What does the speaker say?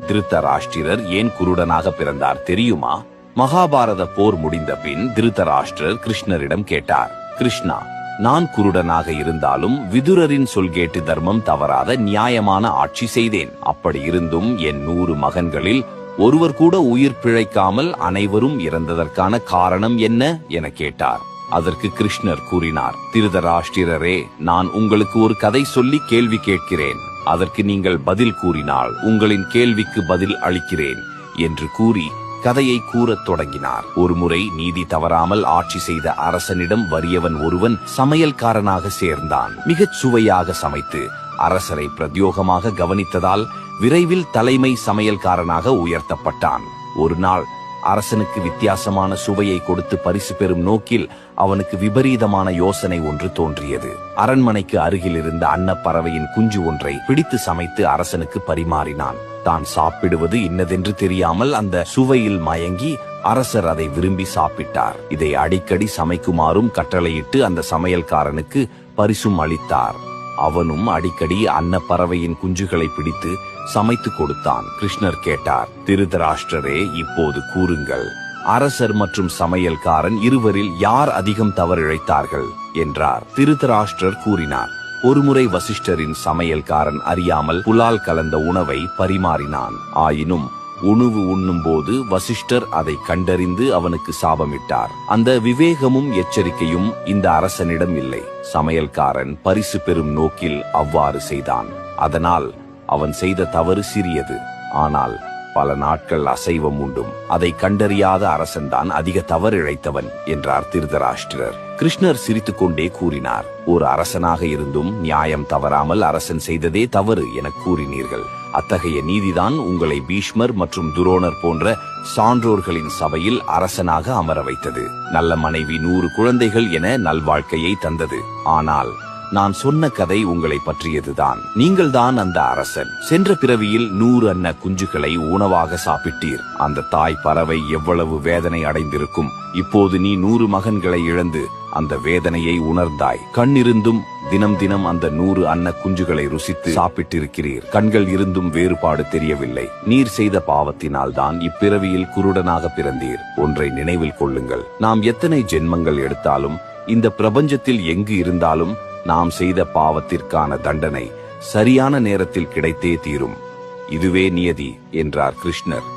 திருதராஷ்டிரர் ஏன் குருடனாக பிறந்தார் தெரியுமா? மகாபாரத போர் முடிந்த பின் திருதராஷ்டிரர் கிருஷ்ணரிடம் கேட்டார், கிருஷ்ணா, நான் குருடனாக இருந்தாலும் விதுரரின் சொல் கேட்டு தர்மம் தவறாத நியாயமான ஆட்சி செய்தேன். அப்படி இருந்தும் என் 100 மகன்களில் ஒருவர் கூட உயிர் பிழைக்காமல் அனைவரும் இறந்ததற்கான காரணம் என்ன என கேட்டார். அதற்கு கிருஷ்ணர் கூறினார், திருதராஷ்டிரரே, நான் உங்களுக்கு ஒரு கதை சொல்லி கேள்வி கேட்கிறேன். அதற்கு நீங்கள் பதில் கூறினால் உங்களின் கேள்விக்கு பதில் அளிக்கிறேன் என்று கூறி கதையை கூறத் தொடங்கினார். ஒருமுறை நீதி தவறாமல் ஆட்சி செய்த அரசனிடம் வறியவன் ஒருவன் சமையல்காரனாக சேர்ந்தான். மிகச் சுவையாக சமைத்து அரசரை பிரத்யோகமாக கவனித்ததால் விரைவில் தலைமை சமையல்காரனாக உயர்த்தப்பட்டான். ஒரு நாள் அரசனுக்கு வித்தியாசமான சுவையை கொடுத்து பரிசு பெறும் நோக்கில் அவனுக்கு விபரீதமான யோசனை ஒன்று தோன்றியது. அரண்மனைக்கு அருகில் இருந்த அன்னப்பறவையின் குஞ்சு ஒன்றை பிடித்து சமைத்து அரசனுக்கு பரிமாறினான். தான் சாப்பிடுவது இன்னதென்று தெரியாமல் அந்த சுவையில் மயங்கி அரசர் அதை விரும்பி சாப்பிட்டார். இதை அடிக்கடி சமைக்குமாறும் கட்டளையிட்டு அந்த சமையல்காரனுக்கு பரிசும் அளித்தார். அவனும் அடிக்கடி அன்னப்பறவையின் குஞ்சுகளை பிடித்து சமைத்து கொடுத்தான். கிருஷ்ணர் கேட்டார், திருதராஷ்டிரரே, இப்போது கூறுங்கள், அரசர் மற்றும் சமையல்காரன் இருவரில் யார் அதிகம் தவறிழைத்தார்கள் என்றார். திருதராஷ்டிரர் கூறினார், ஒருமுறை வசிஷ்டரின் சமையல்காரன் அறியாமல் புலால் கலந்த உணவை பரிமாறினான். ஆயினும் உணவு உண்ணும் போது வசிஷ்டர் அதை கண்டறிந்து அவனுக்கு சாபமிட்டார். அந்த விவேகமும் எச்சரிக்கையும் இந்த அரசனிடம் இல்லை. சமையல்காரன் பரிசு பெறும் நோக்கில் அவ்வாறு செய்தான். அதனால் அவன் செய்த தவறு சிறியது, ஆனால் பல நாட்கள் அசைவம் உண்டும் அதை கண்டறியாத அரசன்தான் அதிக தவறிழைத்தவன் என்றார் திருதராஷ்டிரர். கிருஷ்ணர் சிரித்துக் கொண்டே கூறினார், ஒரு அரசனாக இருந்தும் நியாயம் தவறாமல் அரசன் செய்ததே தவறு என கூறினீர்கள். அத்தகைய நீதிதான் உங்களை பீஷ்மர் மற்றும் துரோணர் போன்ற சான்றோர்களின் சபையில் அரசனாக அமர வைத்தது. நல்ல மனைவி, 100 குழந்தைகள் என நல்வாழ்க்கையை தந்தது. ஆனால் நான் சொன்ன கதை உங்களை பற்றியதுதான். நீங்கள்தான் அந்த அரசன். சென்ற பிறவியில் 100 அன்ன குஞ்சுகளை உணவாக சாப்பிட்டீர். அந்த தாய் பறவை எவ்வளவு வேதனை அடைந்திருக்கும். இப்போது நீ 100 மகன்களை இழந்து அந்த வேதனையை உணர்ந்தாய். கண்ணிருந்தும் தினம் தினம் அந்த 100 அன்ன குஞ்சுகளை ருசித்து சாப்பிட்டிருக்கிறீர். கண்கள் இருந்தும் வேறுபாடு தெரியவில்லை. நீர் செய்த பாவத்தினால் தான் இப்பிறவியில் குருடனாக பிறந்தீர். ஒன்றை நினைவில் கொள்ளுங்கள், நாம் எத்தனை ஜென்மங்கள் எடுத்தாலும், இந்த பிரபஞ்சத்தில் எங்கு இருந்தாலும் நாம் செய்த பாவத்திற்கான தண்டனை சரியான நேரத்தில் கிடைத்தே தீரும். இதுவே நியதி என்றார் கிருஷ்ணர்.